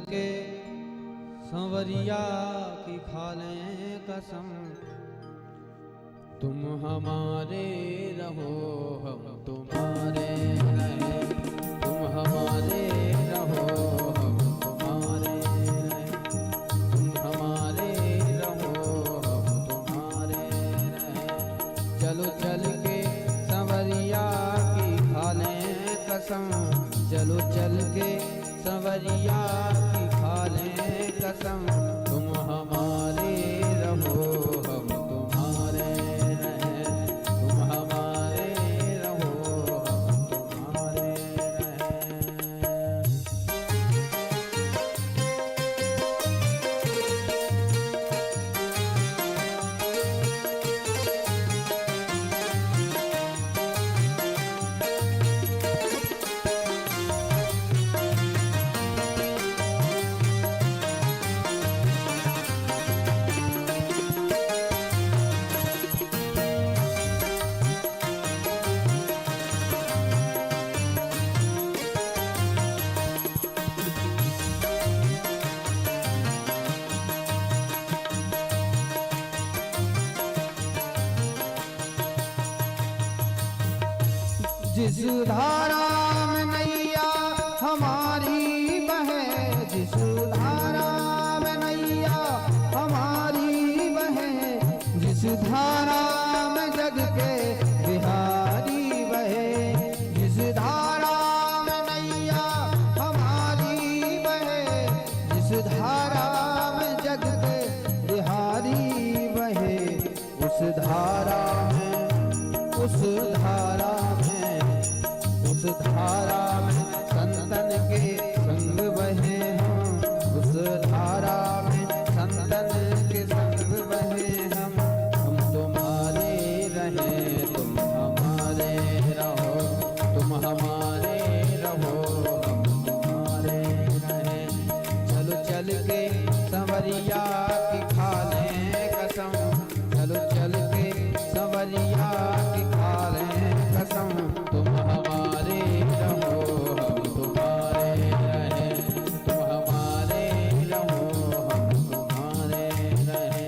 के संवरिया की खा लें कसम, तुम हमारे रहो हम तुम्हारे रहें, तुम हमारे रहो हम तुम्हारे रहें, तुम हमारे रहो हम तुम्हारे रहें। चलो चल के संवरिया की खा लें कसम, चलो चल के संवरिया की खा लें कसम, तुम हमारे रहो हम तुम्हारे रहें, तुम हमारे रहो हम तुम्हारे रहें। जिस धारा में नैया हमारी बहे, जिस धारा में नैया हमारी बहे, जिस धारा में जग के बिहारी बहे, जिस धारा में नैया हमारी बहे, जिस धारा में जग के बिहारी बहे, उस धारा में, उस धारा में, उस धारा में संतन के संग बहे हम, उस धारा में संतन के संग बहे हम तुम्हारे रहें, तुम हमारे रहो, तुम हमारे रहो हम तुम्हारे रहें। चलो चल के संवरिया की खा लें कसम, चलो चल के संवरिया की खा लें कसम, तुम हमारे रहो हम तुम्हारे रहें, तुम हमारे रहो हम तुम्हारे रहें।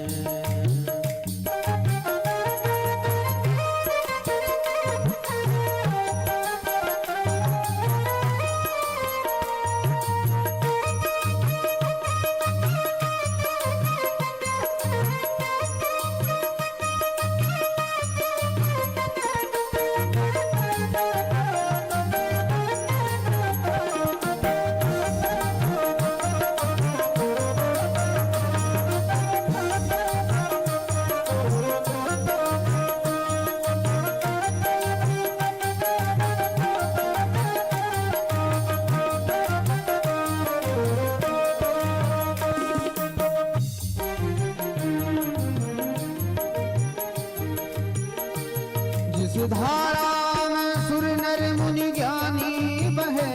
जिस धारा में सुर नर मुनि ज्ञानी बहे,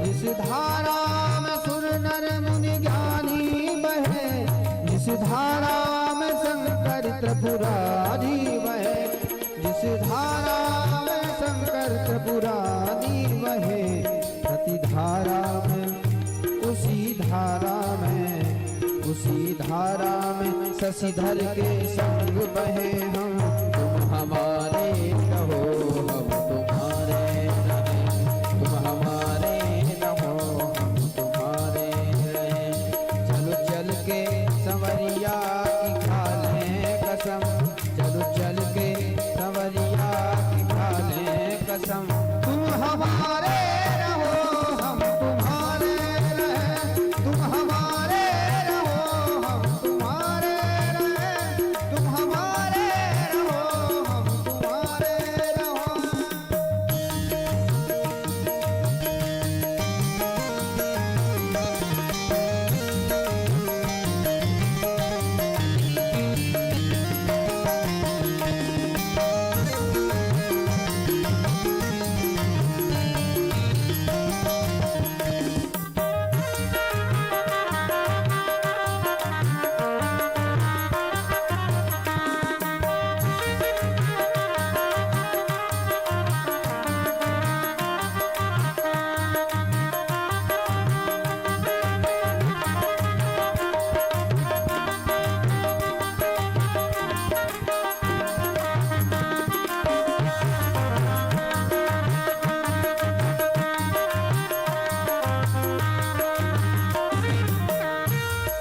जिस धारा में सुर नर मुनि ज्ञानी बहे, जिस धारा में शंकर त्रिपुरारी बहे, जिस धारा में शंकर त्रिपुरारी बहे, प्रति धारा में, उसी धारा में, उसी धारा में शशिधर के संग बहे हम, तुम हमारे रहो हम तुम्हारे रहें, तुम हमारे रहो हम तुम्हारे रहें। चलो चल के संवरिया की खा लें कसम, चलो चल के संवरिया की खा लें कसम, तुम हमारे रहो हम तुम्हारे रहें, तुम हमारे रहो हम तुम्हारे रहें, तुम हमारे रहो हम तुम्हारे रहो।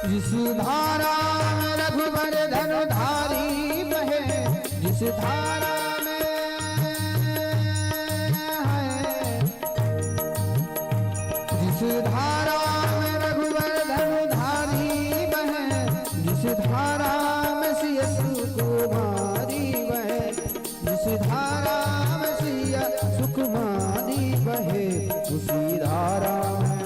जिस धारा में रघुबर धनुधारी बहे, जिस धारा में है, जिस धारा में रघुबर धनुधारी बहे, जिस धारा में सिया सुकुमारी बहे, जिस धारा में सिया सुकुमारी बहे, उसी धारा में,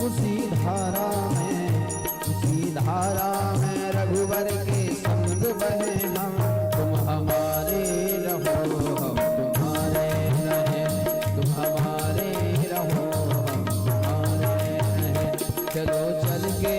उसी धारा में, उसी धारा में रघुबर के संग बहे हम। तुम हमारे रहो हम तुम्हारे रहें, तुम हमारे रहो हम तुम्हारे रहें। चलो चल के